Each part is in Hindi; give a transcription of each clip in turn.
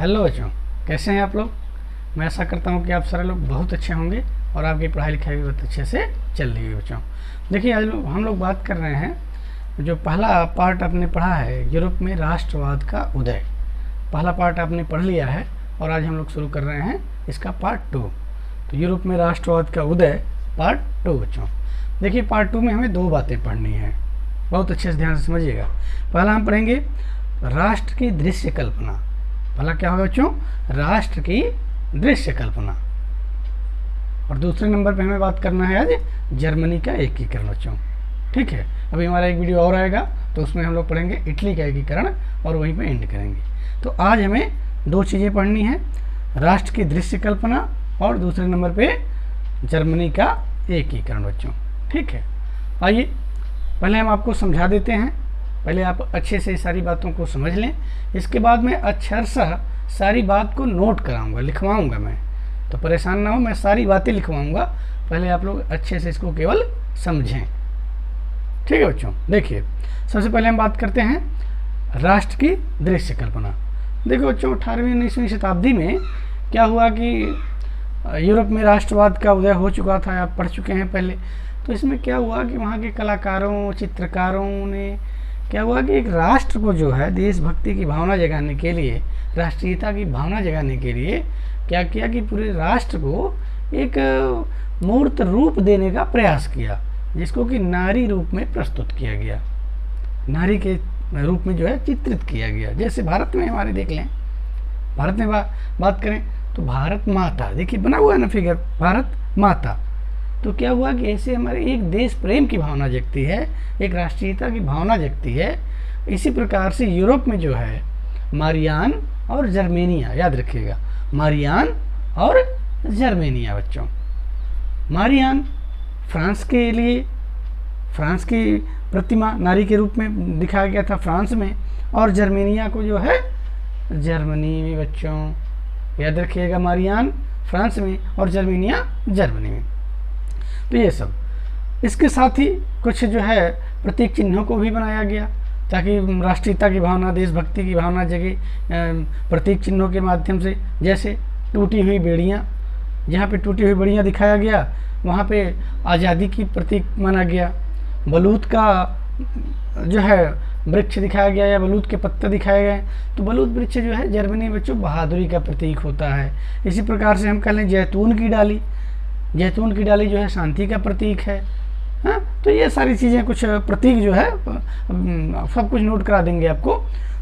हेलो बच्चों, कैसे हैं आप लोग। मैं आशा करता हूं कि आप सारे लोग बहुत अच्छे होंगे और आपकी पढ़ाई लिखाई भी बहुत अच्छे से चल रही है। बच्चों देखिए, आज हम लोग बात कर रहे हैं जो पहला पार्ट आपने पढ़ा है, यूरोप में राष्ट्रवाद का उदय। पहला पार्ट आपने पढ़ लिया है और आज हम लोग शुरू कर रहे हैं इसका पार्ट 2। तो यूरोप में राष्ट्रवाद का उदय पार्ट 2। बच्चों देखिए, पार्ट 2 में हमें दो बातें पढ़नी है, बहुत अच्छे से ध्यान से समझिएगा। पहला हम पढ़ेंगे राष्ट्र की दृश्य कल्पना। पहला क्या होगा बच्चों? राष्ट्र की दृश्य कल्पना। और दूसरे नंबर पे हमें बात करना है आज जर्मनी का एकीकरण। बच्चों ठीक है, अभी हमारा एक वीडियो और आएगा तो उसमें हम लोग पढ़ेंगे इटली का एकीकरण और वहीं पे एंड करेंगे। तो आज हमें दो चीज़ें पढ़नी है, राष्ट्र की दृश्य कल्पना और दूसरे नंबर पे जर्मनी का एकीकरण। बच्चों ठीक है, आइए पहले हम आपको समझा देते हैं। पहले आप अच्छे से सारी बातों को समझ लें, इसके बाद मैं अक्षरशः सारी बात को नोट कराऊंगा, लिखवाऊंगा मैं। तो परेशान ना हो, मैं सारी बातें लिखवाऊंगा, पहले आप लोग अच्छे से इसको केवल समझें। ठीक है बच्चों, देखिए सबसे पहले हम बात करते हैं राष्ट्र की दृश्य कल्पना। देखो बच्चों, 18वीं 19वीं शताब्दी में क्या हुआ कि यूरोप में राष्ट्रवाद का उदय हो चुका था, आप पढ़ चुके हैं पहले। तो इसमें क्या हुआ कि वहाँ के कलाकारों, चित्रकारों ने क्या हुआ कि एक राष्ट्र को जो है देशभक्ति की भावना जगाने के लिए, राष्ट्रीयता की भावना जगाने के लिए क्या किया कि पूरे राष्ट्र को एक मूर्त रूप देने का प्रयास किया, जिसको कि नारी रूप में प्रस्तुत किया गया, नारी के रूप में जो है चित्रित किया गया। जैसे भारत में हमारे देख लें, भारत में बात करें तो भारत माता, देखिए बना हुआ है ना फिगर, भारत माता। तो क्या हुआ कि ऐसे हमारे एक देश प्रेम की भावना जगती है, एक राष्ट्रीयता की भावना जगती है। इसी प्रकार से यूरोप में जो है मारियान और जर्मेनिया, याद रखिएगा, मारियान और जर्मेनिया। बच्चों मारियान फ्रांस के लिए, फ्रांस की प्रतिमा नारी के रूप में दिखाया गया था फ्रांस में, और जर्मेनिया को जो है जर्मनी में। बच्चों याद रखिएगा, मारियान फ्रांस में और जर्मेनिया जर्मनी में। तो ये सब, इसके साथ ही कुछ जो है प्रतीक चिन्हों को भी बनाया गया ताकि राष्ट्रीयता की भावना, देशभक्ति की भावना जगे प्रतीक चिन्हों के माध्यम से। जैसे टूटी हुई बेड़ियाँ, जहाँ पे टूटी हुई बेड़ियाँ दिखाया गया वहाँ पे आज़ादी की प्रतीक माना गया। बलूत का जो है वृक्ष दिखाया गया या बलूत के पत्ते दिखाए गए, तो बलूत वृक्ष जो है जर्मनी में बच्चों बहादुरी का प्रतीक होता है। इसी प्रकार से हम कह लें जैतून की डाली, जैतून की डाली जो है शांति का प्रतीक है। हाँ, तो ये सारी चीज़ें, कुछ प्रतीक जो है सब कुछ नोट करा देंगे आपको।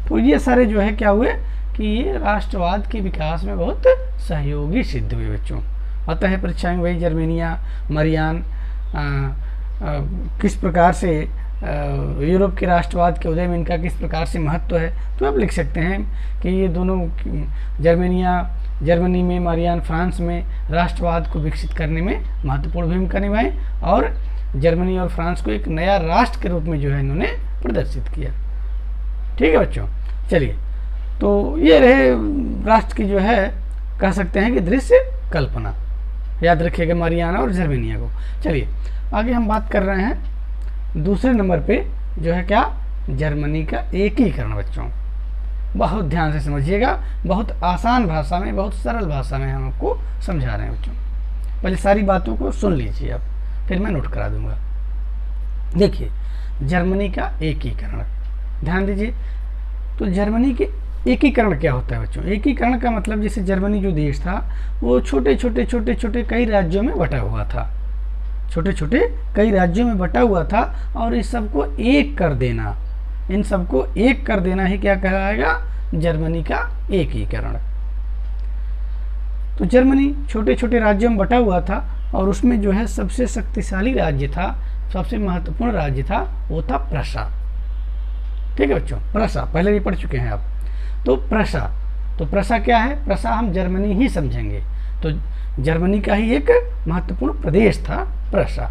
तो ये सारे जो है क्या हुए कि ये राष्ट्रवाद के विकास में बहुत सहयोगी सिद्ध हुए। बच्चों अतः परीक्षा में वही जर्मेनिया, मारियान किस प्रकार से यूरोप के राष्ट्रवाद के उदय में इनका किस प्रकार से महत्व है, तो आप लिख सकते हैं कि ये दोनों, जर्मेनिया जर्मनी में, मारियान फ्रांस में राष्ट्रवाद को विकसित करने में महत्वपूर्ण भूमिका निभाई और जर्मनी और फ्रांस को एक नया राष्ट्र के रूप में जो है इन्होंने प्रदर्शित किया। ठीक है बच्चों, चलिए तो ये रहे राष्ट्र की जो है कह सकते हैं कि दृश्य कल्पना। याद रखिएगा मारियाना और जर्मेनिया को। चलिए आगे हम बात कर रहे हैं दूसरे नंबर पे जो है क्या, जर्मनी का एकीकरण। बच्चों बहुत ध्यान से समझिएगा, बहुत आसान भाषा में, बहुत सरल भाषा में हम आपको समझा रहे हैं। बच्चों पहले सारी बातों को सुन लीजिए आप, फिर मैं नोट करा दूंगा। देखिए जर्मनी का एकीकरण, ध्यान दीजिए। तो जर्मनी के एकीकरण क्या होता है बच्चों? एकीकरण का मतलब जैसे जर्मनी जो देश था वो छोटे छोटे कई राज्यों में बटा हुआ था, छोटे छोटे कई राज्यों में बटा हुआ था, और इस सबको एक कर देना, इन सबको एक कर देना ही क्या कहलाएगा? जर्मनी का एकीकरण। तो जर्मनी छोटे छोटे राज्यों में बटा हुआ था और उसमें जो है सबसे शक्तिशाली राज्य था, सबसे महत्वपूर्ण राज्य था, वो था प्रशा। ठीक है बच्चों, प्रशा पहले भी पढ़ चुके हैं आप। तो प्रशा क्या है? प्रशा हम जर्मनी ही समझेंगे। तो जर्मनी का ही एक महत्वपूर्ण प्रदेश था प्रशा।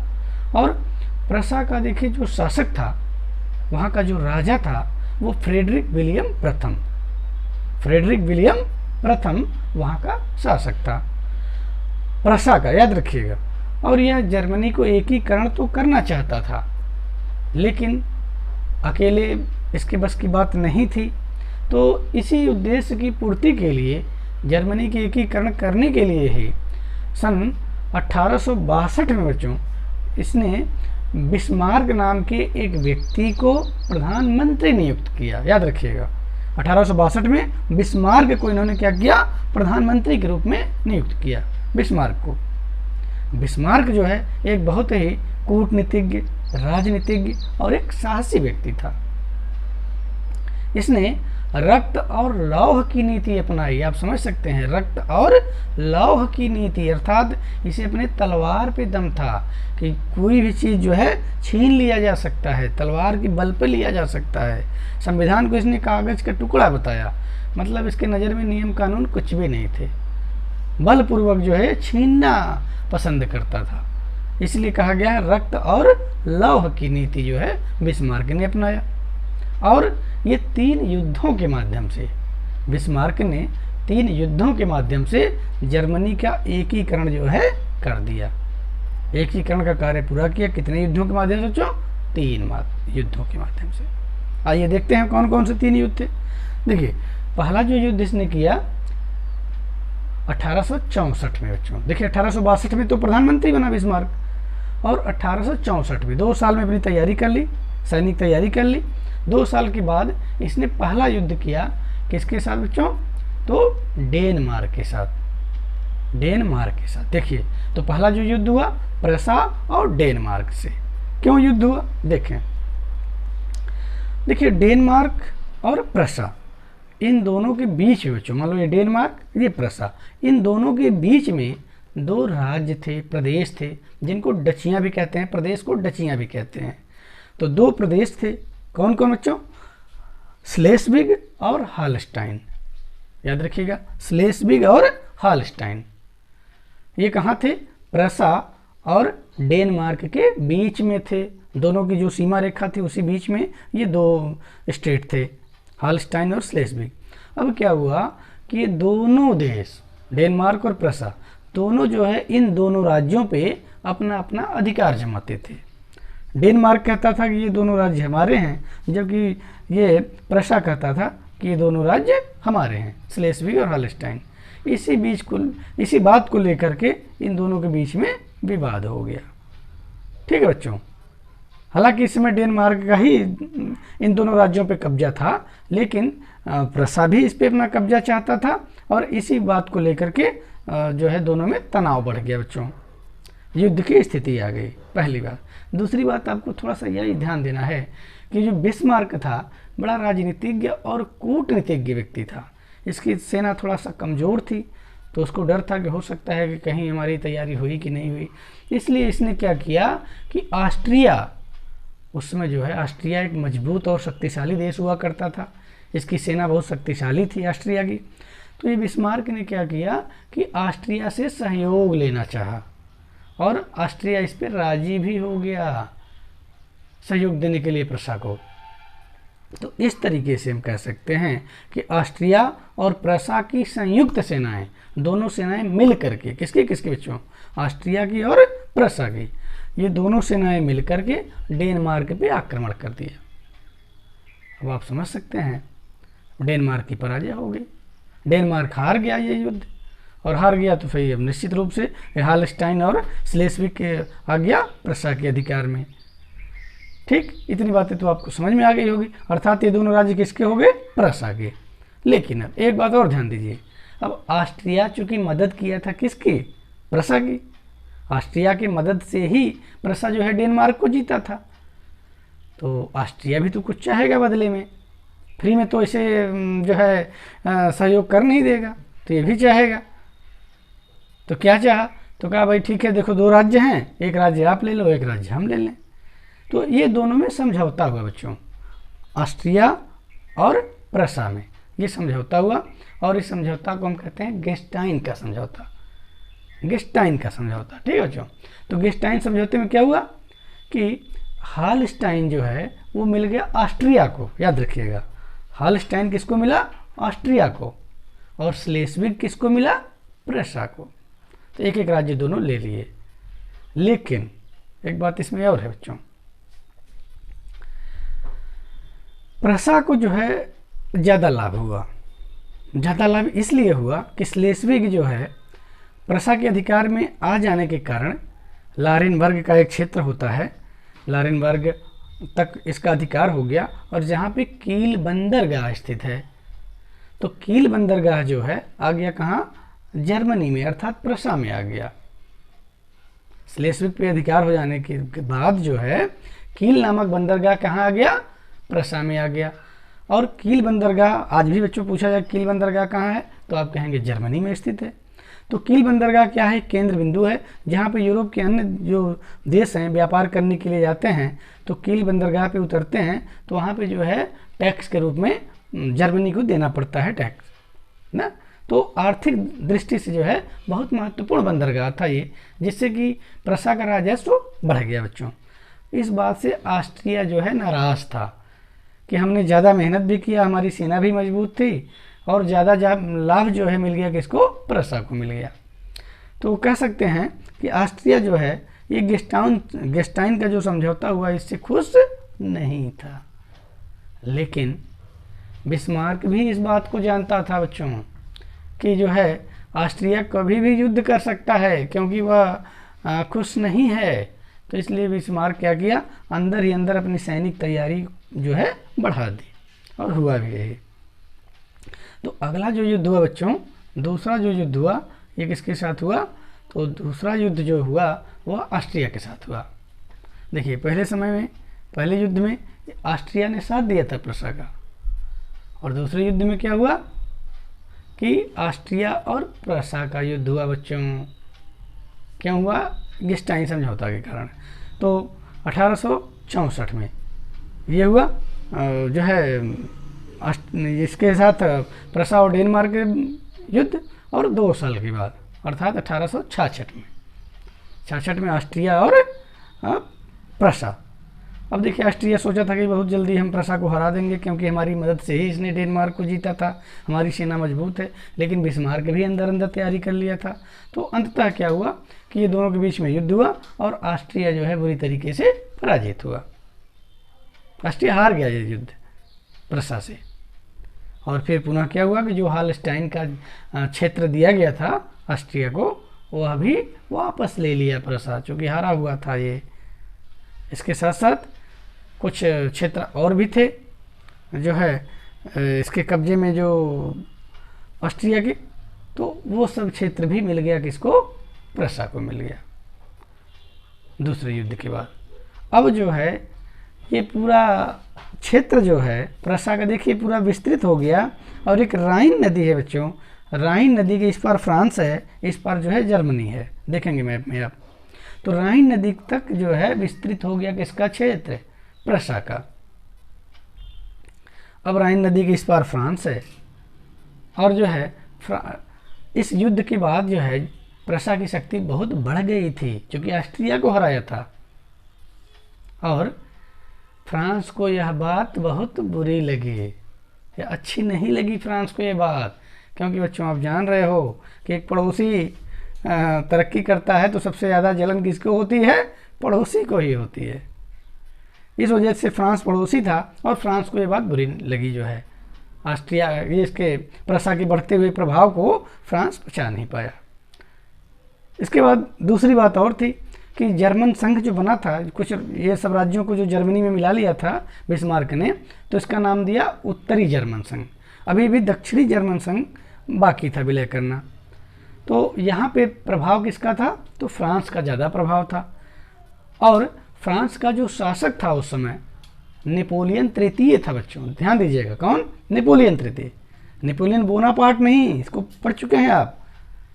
और प्रशा का देखिए जो शासक था, वहाँ का जो राजा था वो फ्रेडरिक विलियम प्रथम, फ्रेडरिक विलियम प्रथम वहाँ का शासक था प्रशा का, याद रखिएगा। और यह जर्मनी को एकीकरण तो करना चाहता था, लेकिन अकेले इसके बस की बात नहीं थी। तो इसी उद्देश्य की पूर्ति के लिए जर्मनी के एकीकरण करने के लिए ही सन 1862 में बच्चों इसने बिस्मार्क नाम के एक व्यक्ति को प्रधानमंत्री नियुक्त किया। याद रखिएगा, 1862 में बिस्मार्क को इन्होंने क्या किया, प्रधानमंत्री के रूप में नियुक्त किया बिस्मार्क को। बिस्मार्क जो है एक बहुत ही कूटनीतिज्ञ, राजनीतिज्ञ और एक साहसी व्यक्ति था। इसने रक्त और लौह की नीति अपनाई। आप समझ सकते हैं, रक्त और लौह की नीति, अर्थात इसे अपने तलवार पे दम था कि कोई भी चीज़ जो है छीन लिया जा सकता है, तलवार की बल पे लिया जा सकता है। संविधान को इसने कागज़ का टुकड़ा बताया, मतलब इसके नज़र में नियम कानून कुछ भी नहीं थे, बलपूर्वक जो है छीनना पसंद करता था। इसलिए कहा गया रक्त और लौह की नीति जो है बिस्मार्क ने अपनाया। और ये 3 युद्धों के माध्यम से, बिस्मार्क ने 3 युद्धों के माध्यम से जर्मनी का एकीकरण जो है कर दिया। एकीकरण का कार्य पूरा किया। कितने युद्धों के माध्यम से बच्चों? 3 युद्धों के माध्यम से। आइए देखते हैं कौन कौन से 3 युद्ध थे। देखिए, पहला जो युद्ध इसने किया 1864 में बच्चों। देखिए, 1862 में तो प्रधानमंत्री बना बिस्मार्क, और 1864 में 2 साल में अपनी तैयारी कर ली, सैनिक तैयारी कर ली। 2 साल के बाद इसने पहला युद्ध किया किसके साथ बच्चों? तो डेनमार्क के साथ। डेनमार्क के साथ। देखिए, तो पहला जो युद्ध हुआ प्रसा और डेनमार्क से। क्यों युद्ध हुआ देखें। देखिए, डेनमार्क और प्रसा, इन दोनों के बीच में बच्चों, मान लो ये डेनमार्क, ये प्रसा, इन दोनों के बीच में 2 राज्य थे, प्रदेश थे, जिनको डचियाँ भी कहते हैं, प्रदेश को डचियाँ भी कहते हैं। तो 2 प्रदेश थे। कौन कौन बच्चों? स्लेस्विग और हालस्टाइन। याद रखिएगा, स्लेस्विग और हालस्टाइन। ये कहाँ थे? प्रसा और डेनमार्क के बीच में थे। दोनों की जो सीमा रेखा थी उसी बीच में ये 2 स्टेट थे, हालस्टाइन और स्लेस्विग। अब क्या हुआ कि ये दोनों देश, डेनमार्क और प्रसा, दोनों जो है इन दोनों राज्यों पे अपना अपना अधिकार जमाते थे। डेनमार्क कहता था कि ये दोनों राज्य हमारे हैं, जबकि ये प्रसा कहता था कि ये दोनों राज्य हमारे हैं, स्लेस्विग और हालस्टाइन। इसी बात को लेकर के इन दोनों के बीच में विवाद हो गया। ठीक है बच्चों। हालांकि इस समय डेनमार्क का ही इन दोनों राज्यों पे कब्जा था, लेकिन प्रसा भी इस पे अपना कब्जा चाहता था, और इसी बात को लेकर के जो है दोनों में तनाव बढ़ गया बच्चों, युद्ध की स्थिति आ गई। पहली बात। दूसरी बात, आपको थोड़ा सा यही ध्यान देना है कि जो बिस्मार्क था बड़ा राजनीतिज्ञ और कूटनीतिज्ञ व्यक्ति था। इसकी सेना थोड़ा सा कमज़ोर थी, तो उसको डर था कि हो सकता है कि कहीं हमारी तैयारी हुई कि नहीं हुई। इसलिए इसने क्या किया कि ऑस्ट्रिया, उस समय जो है ऑस्ट्रिया एक मजबूत और शक्तिशाली देश हुआ करता था, इसकी सेना बहुत शक्तिशाली थी ऑस्ट्रिया की। तो ये बिस्मार्क ने क्या किया कि ऑस्ट्रिया से सहयोग लेना चाहा, और ऑस्ट्रिया इस पर राजी भी हो गया सहयोग देने के लिए प्रसा को। तो इस तरीके से हम कह सकते हैं कि ऑस्ट्रिया और प्रसा की संयुक्त सेनाएं, दोनों सेनाएं मिल करके, किसकी किसके बच्चों? ऑस्ट्रिया की और प्रसा की, ये दोनों सेनाएं मिल करके डेनमार्क पे आक्रमण कर दिया। अब आप समझ सकते हैं, डेनमार्क की पराजय हो गई, डेनमार्क हार गया ये युद्ध, और हार गया तो फिर निश्चित रूप से हालस्टाइन और स्लेस्विग के आ गया प्रसा के अधिकार में। ठीक, इतनी बातें तो आपको समझ में आ गई होगी। अर्थात ये दोनों राज्य किसके हो गए? प्रसा के। लेकिन अब एक बात और ध्यान दीजिए, अब ऑस्ट्रिया चूंकि मदद किया था किसकी? प्रसा की। ऑस्ट्रिया की मदद से ही प्रसा जो है डेनमार्क को जीता था, तो ऑस्ट्रिया भी तो कुछ चाहेगा बदले में, फ्री में तो इसे जो है सहयोग कर नहीं देगा, तो ये भी चाहेगा। तो क्या चाहा? तो कहा भाई ठीक है, देखो 2 राज्य हैं, एक राज्य आप ले लो, एक राज्य हम ले लें। तो ये दोनों में समझौता हुआ बच्चों, ऑस्ट्रिया और प्रसा में ये समझौता हुआ, और इस समझौता को हम कहते हैं गेस्टाइन का समझौता। गेस्टाइन का समझौता, ठीक है बच्चों। तो गेस्टाइन समझौते में क्या हुआ कि हालस्टाइन जो है वो मिल गया ऑस्ट्रिया को। याद रखिएगा, हालस्टाइन किसको मिला? ऑस्ट्रिया को। और स्लेस्विग किसको मिला? प्रसा को। तो एक एक राज्य दोनों ले लिए। लेकिन एक बात इसमें और है बच्चों, प्रसा को जो है ज़्यादा लाभ हुआ। ज़्यादा लाभ इसलिए हुआ कि स्लेस्विग जो है प्रशा के अधिकार में आ जाने के कारण लारेनबर्ग का एक क्षेत्र होता है, लारेनबर्ग तक इसका अधिकार हो गया, और जहाँ पे कील बंदरगाह स्थित है, तो कील बंदरगाह जो है आ गया कहाँ, जर्मनी में, अर्थात प्रशा में आ गया। स्लेस्विग पे अधिकार हो जाने के बाद जो है कील नामक बंदरगाह कहाँ आ गया, प्रशा में आ गया। और कील बंदरगाह आज भी बच्चों पूछा जाए कील बंदरगाह कहाँ है, तो आप कहेंगे जर्मनी में स्थित है। तो कील बंदरगाह क्या है, केंद्र बिंदु है जहाँ पे यूरोप के अन्य जो देश हैं व्यापार करने के लिए जाते हैं, तो कील बंदरगाह पे उतरते हैं, तो वहाँ पे जो है टैक्स के रूप में जर्मनी को देना पड़ता है टैक्स ना। तो आर्थिक दृष्टि से जो है बहुत महत्वपूर्ण बंदरगाह था ये, जिससे कि प्रशा का राजस्व बढ़ गया बच्चों। इस बात से ऑस्ट्रिया जो है नाराज था कि हमने ज़्यादा मेहनत भी किया, हमारी सेना भी मजबूत थी, और ज़्यादा लाभ जो है मिल गया किसको, प्रशा को मिल गया। तो कह सकते हैं कि ऑस्ट्रिया जो है ये गेस्टाइन का जो समझौता हुआ इससे खुश नहीं था। लेकिन बिस्मार्क भी इस बात को जानता था बच्चों कि जो है ऑस्ट्रिया कभी भी युद्ध कर सकता है, क्योंकि वह खुश नहीं है। तो इसलिए बिस्मार्क क्या किया, अंदर ही अंदर अपनी सैनिक तैयारी जो है बढ़ा दी, और हुआ भी यही। तो अगला जो युद्ध हुआ बच्चों, दूसरा जो युद्ध हुआ, ये किसके साथ हुआ, तो दूसरा युद्ध जो हुआ वह ऑस्ट्रिया के साथ हुआ। देखिए पहले समय में, पहले युद्ध में ऑस्ट्रिया ने साथ दिया था प्रशा का, और दूसरे युद्ध में क्या हुआ कि ऑस्ट्रिया और प्रशा का युद्ध हुआ बच्चों। क्यों हुआ, गेस्टाइन समझौता के कारण। तो 1864 में ये हुआ जो है इसके साथ प्रशा और डेनमार्क के युद्ध, और 2 साल के बाद अर्थात 1866 में ऑस्ट्रिया और प्रशा। अब देखिए ऑस्ट्रिया सोचा था कि बहुत जल्दी हम प्रशा को हरा देंगे, क्योंकि हमारी मदद से ही इसने डेनमार्क को जीता था, हमारी सेना मजबूत है। लेकिन बिस्मार्क भी अंदर अंदर तैयारी कर लिया था। तो अंततः क्या हुआ कि ये दोनों के बीच में युद्ध हुआ, और ऑस्ट्रिया जो है बुरी तरीके से पराजित हुआ। ऑस्ट्रिया हार गया ये युद्ध प्रशा से। और फिर पुनः क्या हुआ कि जो हालस्टाइन का क्षेत्र दिया गया था ऑस्ट्रिया को, वह भी वापस ले लिया प्रशा, चूँकि हारा हुआ था ये। इसके साथ साथ कुछ क्षेत्र और भी थे जो है इसके कब्जे में जो ऑस्ट्रिया के, तो वो सब क्षेत्र भी मिल गया किसको, प्रशा को मिल गया दूसरे युद्ध के बाद। अब जो है ये पूरा क्षेत्र जो है प्रशा का देखिए पूरा विस्तृत हो गया, और एक राइन नदी है बच्चों, राइन नदी के इस पार फ्रांस है, इस पार जो है जर्मनी है, देखेंगे मैप में आप। तो राइन नदी तक जो है विस्तृत हो गया किसका क्षेत्र, प्रशा का। अब राइन नदी के इस पार फ्रांस है, और जो है इस युद्ध के बाद जो है प्रशा की शक्ति बहुत बढ़ गई थी, क्योंकि ऑस्ट्रिया को हराया था। और फ्रांस को यह बात बहुत बुरी लगी, ये अच्छी नहीं लगी फ्रांस को ये बात, क्योंकि बच्चों आप जान रहे हो कि एक पड़ोसी तरक्की करता है तो सबसे ज़्यादा जलन किसको होती है, पड़ोसी को ही होती है। इस वजह से फ्रांस पड़ोसी था, और फ्रांस को ये बात बुरी लगी जो है ऑस्ट्रिया, ये इसके प्रशा के बढ़ते हुए प्रभाव को फ्रांस पचा नहीं पाया। इसके बाद दूसरी बात और थी कि जर्मन संघ जो बना था, कुछ ये सब राज्यों को जो जर्मनी में मिला लिया था बिस्मार्क ने, तो इसका नाम दिया उत्तरी जर्मन संघ। अभी भी दक्षिणी जर्मन संघ बाकी था विलय करना। तो यहाँ पे प्रभाव किसका था, तो फ्रांस का ज़्यादा प्रभाव था। और फ्रांस का जो शासक था उस समय नेपोलियन तृतीय था बच्चों, ध्यान दीजिएगा, कौन, नेपोलियन तृतीय, नेपोलियन बोनापार्ट नहीं, इसको पढ़ चुके हैं आप।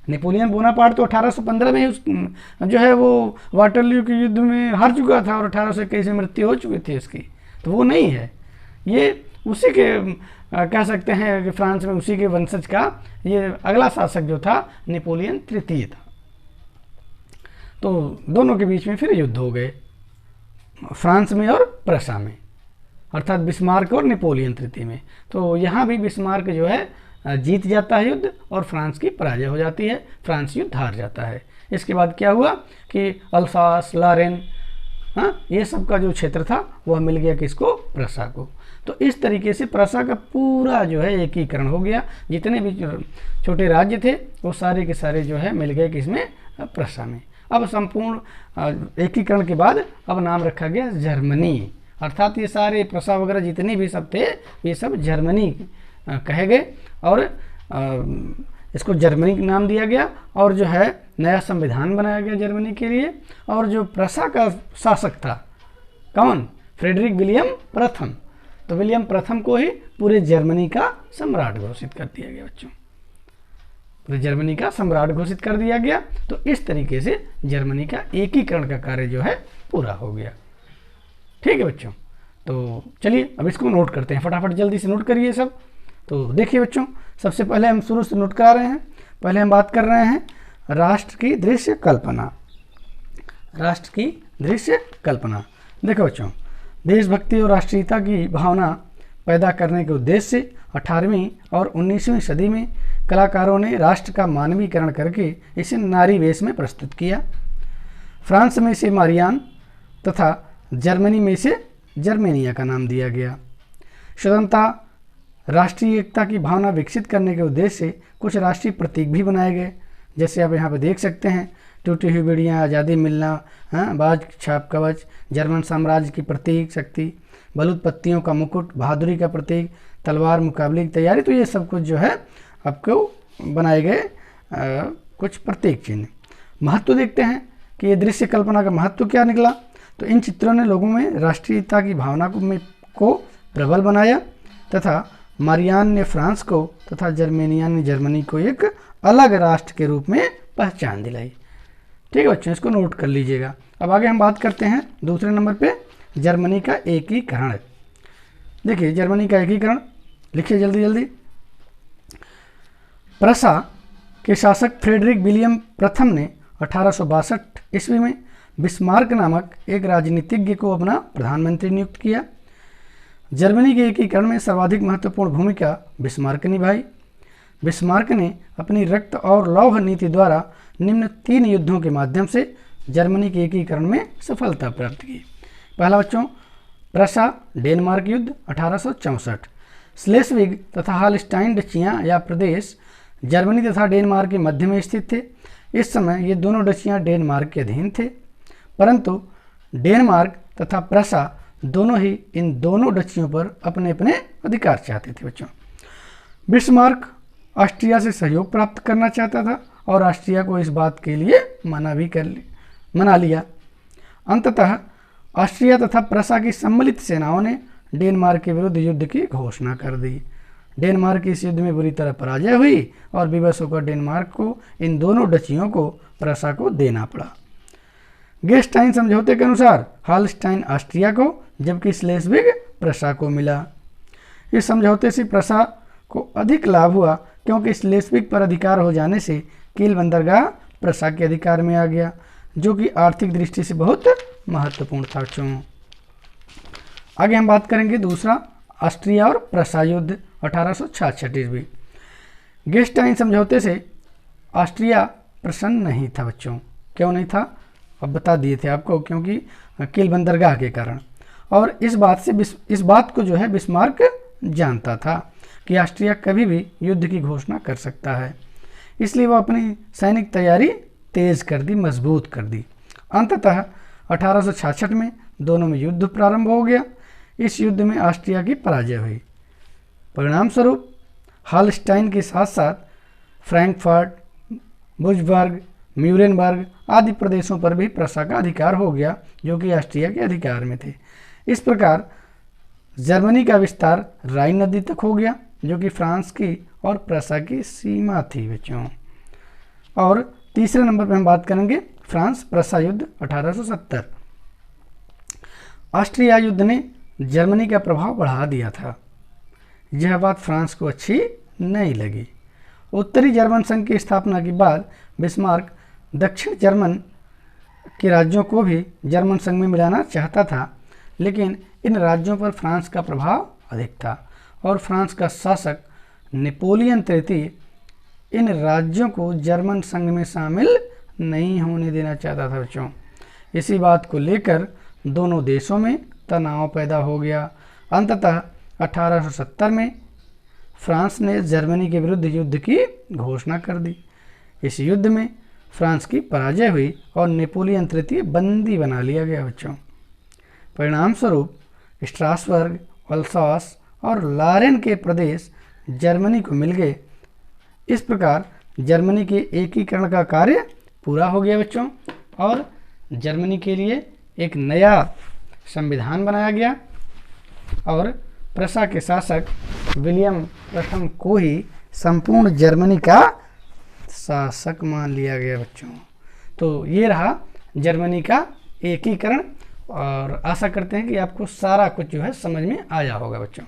नेपोलियन बोनापार्ट तो 1815 में उस जो है वो वाटरलू के युद्ध में हार चुका था, और 1821 में मृत्यु हो चुकी थी इसकी, तो वो नहीं है, ये उसी के कह सकते हैं कि फ्रांस में उसी के वंशज का ये अगला शासक जो था नेपोलियन तृतीय था। तो दोनों के बीच में फिर युद्ध हो गए, फ्रांस में और प्रशा में, अर्थात बिस्मार्क और नेपोलियन तृतीय में। तो यहाँ भी बिस्मार्क जो है जीत जाता है युद्ध, और फ्रांस की पराजय हो जाती है, फ्रांस युद्ध हार जाता है। इसके बाद क्या हुआ कि अल्सास, लारेन हाँ, ये सब का जो क्षेत्र था वह मिल गया किसको, प्रसा को। तो इस तरीके से प्रसा का पूरा जो है एकीकरण हो गया, जितने भी छोटे राज्य थे वो सारे के सारे जो है मिल गए किसमें, प्रसा में। अब संपूर्ण एकीकरण के बाद अब नाम रखा गया जर्मनी, अर्थात ये सारे प्रसा वगैरह जितने भी सब थे ये सब जर्मनी कहे गए और इसको जर्मनी का नाम दिया गया। और जो है नया संविधान बनाया गया जर्मनी के लिए। और जो प्रसा का शासक था कौन, फ्रेडरिक विलियम प्रथम, तो विलियम प्रथम को ही पूरे जर्मनी का सम्राट घोषित कर दिया गया बच्चों, पूरे जर्मनी का सम्राट घोषित कर दिया गया। तो इस तरीके से जर्मनी का एकीकरण का कार्य जो है पूरा हो गया। ठीक है बच्चों, तो चलिए अब इसको नोट करते हैं, फटाफट जल्दी से नोट करिए सब। तो देखिए बच्चों, सबसे पहले हम शुरू से नोट करा रहे हैं। पहले हम बात कर रहे हैं राष्ट्र की दृश्य कल्पना। राष्ट्र की दृश्य कल्पना, देखो बच्चों, देशभक्ति और राष्ट्रीयता की भावना पैदा करने के उद्देश्य से 18वीं और 19वीं सदी में कलाकारों ने राष्ट्र का मानवीकरण करके इसे नारी वेश में प्रस्तुत किया। फ्रांस में इसे मारियान तथा जर्मनी में इसे जर्मेनिया का नाम दिया गया। स्वतंत्रता, राष्ट्रीय एकता की भावना विकसित करने के उद्देश्य से कुछ राष्ट्रीय प्रतीक भी बनाए गए, जैसे आप यहाँ पर देख सकते हैं, टूटी हुई बेड़ियाँ, आज़ादी मिलना, बाज छाप कवच, जर्मन साम्राज्य की प्रतीक शक्ति, बलूत पत्तियों का मुकुट, बहादुरी का प्रतीक, तलवार, मुकाबले की तैयारी। तो ये सब कुछ जो है आपको बनाए गए कुछ प्रतीक चिन्ह। महत्व देखते हैं कि ये दृश्य कल्पना का महत्व क्या निकला। तो इन चित्रों ने लोगों में राष्ट्रीयता की भावना को प्रबल बनाया तथा मारियान ने फ्रांस को तथा जर्मेनिया ने जर्मनी को एक अलग राष्ट्र के रूप में पहचान दिलाई। ठीक है बच्चों, इसको नोट कर लीजिएगा। अब आगे हम बात करते हैं दूसरे नंबर पे जर्मनी का एकीकरण। देखिए जर्मनी का एकीकरण लिखिए जल्दी जल्दी। प्रसा के शासक फ्रेडरिक विलियम प्रथम ने 1862 ईस्वी में बिस्मार्क नामक एक राजनीतिज्ञ को अपना प्रधानमंत्री नियुक्त किया। जर्मनी के एकीकरण में सर्वाधिक महत्वपूर्ण भूमिका बिस्मार्क ने निभाई। बिस्मार्क ने अपनी रक्त और लौह नीति द्वारा निम्न 3 युद्धों के माध्यम से जर्मनी के एकीकरण में सफलता प्राप्त की। पहला बच्चों, प्रसा डेनमार्क युद्ध 1864। स्लेस्विग तथा हालस्टाइन डचियाँ या प्रदेश जर्मनी तथा डेनमार्क के मध्य में स्थित थे। इस समय ये दोनों डचियाँ डेनमार्क के अधीन थे, परंतु डेनमार्क तथा प्रसा दोनों ही इन दोनों डचियों पर अपने अपने अधिकार चाहते थे बच्चों। बिस्मार्क ऑस्ट्रिया से सहयोग प्राप्त करना चाहता था और ऑस्ट्रिया को इस बात के लिए मना लिया। अंततः ऑस्ट्रिया तथा प्रसा की सम्मिलित सेनाओं ने डेनमार्क के विरुद्ध युद्ध की घोषणा कर दी। डेनमार्क की इस युद्ध में बुरी तरह पराजय हुई और विवश होकर डेनमार्क को इन दोनों डचियों को प्रसा को देना पड़ा। गेस्टाइन समझौते के अनुसार हालस्टाइन ऑस्ट्रिया को जबकि स्लेस्विग प्रसा को मिला। इस समझौते से प्रसा को अधिक लाभ हुआ क्योंकि स्लेस्विग पर अधिकार हो जाने से कील बंदरगाह प्रसा के अधिकार में आ गया, जो कि आर्थिक दृष्टि से बहुत महत्वपूर्ण था बच्चों। आगे हम बात करेंगे दूसरा, ऑस्ट्रिया और प्रसा युद्ध 1866 ईस्वी। गेस्टाइन समझौते से ऑस्ट्रिया प्रसन्न नहीं था बच्चों। क्यों नहीं था, अब बता दिए थे आपको, क्योंकि कील बंदरगाह के कारण। और इस बात को जो है बिस्मार्क जानता था कि ऑस्ट्रिया कभी भी युद्ध की घोषणा कर सकता है, इसलिए वह अपनी सैनिक तैयारी तेज कर दी, मजबूत कर दी। अंततः 1866 में दोनों में युद्ध प्रारंभ हो गया। इस युद्ध में ऑस्ट्रिया की पराजय हुई। परिणाम स्वरूप हालस्टाइन के साथ साथ फ्रैंकफर्ट, बुर्जबर्ग, म्यूरेनबर्ग आदि प्रदेशों पर भी प्रसा का अधिकार हो गया, जो कि ऑस्ट्रिया के अधिकार में थे। इस प्रकार जर्मनी का विस्तार राइन नदी तक हो गया, जो कि फ्रांस की और प्रसा की सीमा थी बच्चों। और तीसरे नंबर पर हम बात करेंगे फ्रांस प्रसा युद्ध 1870। ऑस्ट्रिया युद्ध ने जर्मनी का प्रभाव बढ़ा दिया था। यह बात फ्रांस को अच्छी नहीं लगी। उत्तरी जर्मन संघ की स्थापना के बाद बिस्मार्क दक्षिण जर्मन के राज्यों को भी जर्मन संघ में मिलाना चाहता था, लेकिन इन राज्यों पर फ्रांस का प्रभाव अधिक था और फ्रांस का शासक नेपोलियन तृतीय इन राज्यों को जर्मन संघ में शामिल नहीं होने देना चाहता था बच्चों। इसी बात को लेकर दोनों देशों में तनाव पैदा हो गया। अंततः 1870 में फ्रांस ने जर्मनी के विरुद्ध युद्ध की घोषणा कर दी। इस युद्ध में फ्रांस की पराजय हुई और नेपोलियन तृतीय बंदी बना लिया गया बच्चों। परिणाम स्वरूप स्ट्रासबर्ग, अल्सास और लारेन के प्रदेश जर्मनी को मिल गए। इस प्रकार जर्मनी के एकीकरण का कार्य पूरा हो गया बच्चों और जर्मनी के लिए एक नया संविधान बनाया गया और प्रशा के शासक विलियम प्रथम को ही संपूर्ण जर्मनी का शासक मान लिया गया बच्चों। तो ये रहा जर्मनी का एकीकरण और आशा करते हैं कि आपको सारा कुछ जो है समझ में आया होगा बच्चों।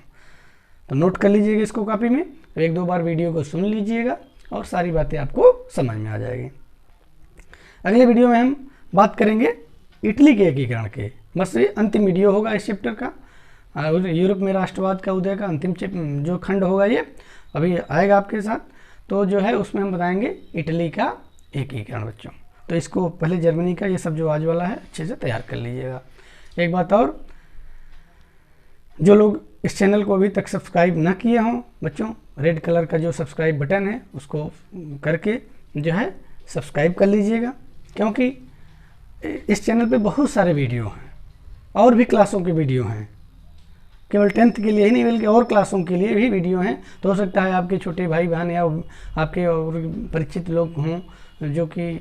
तो नोट कर लीजिएगा इसको कॉपी में, तो एक दो बार वीडियो को सुन लीजिएगा और सारी बातें आपको समझ में आ जाएगी। अगले वीडियो में हम बात करेंगे इटली के एकीकरण के। बस ये अंतिम वीडियो होगा इस चैप्टर का। यूरोप में राष्ट्रवाद का उदय का अंतिम जो खंड होगा ये अभी आएगा आपके साथ। तो जो है उसमें हम बताएंगे इटली का एकीकरण बच्चों। तो इसको पहले जर्मनी का ये सब जो आज वाला है अच्छे से तैयार कर लीजिएगा। एक बात और, जो लोग इस चैनल को अभी तक सब्सक्राइब ना किए हों बच्चों, रेड कलर का जो सब्सक्राइब बटन है उसको करके जो है सब्सक्राइब कर लीजिएगा, क्योंकि इस चैनल पे बहुत सारे वीडियो हैं और भी क्लासों के वीडियो हैं। केवल 10th के लिए ही नहीं बल्कि और क्लासों के लिए भी वीडियो हैं। तो हो सकता है आपके छोटे भाई बहन या आपके और परिचित लोग हों जो कि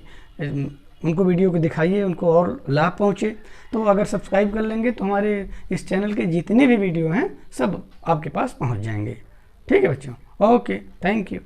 उनको वीडियो को दिखाइए, उनको और लाभ पहुँचे। तो अगर सब्सक्राइब कर लेंगे तो हमारे इस चैनल के जितने भी वीडियो हैं सब आपके पास पहुँच जाएंगे। ठीक है बच्चों, ओके, थैंक यू।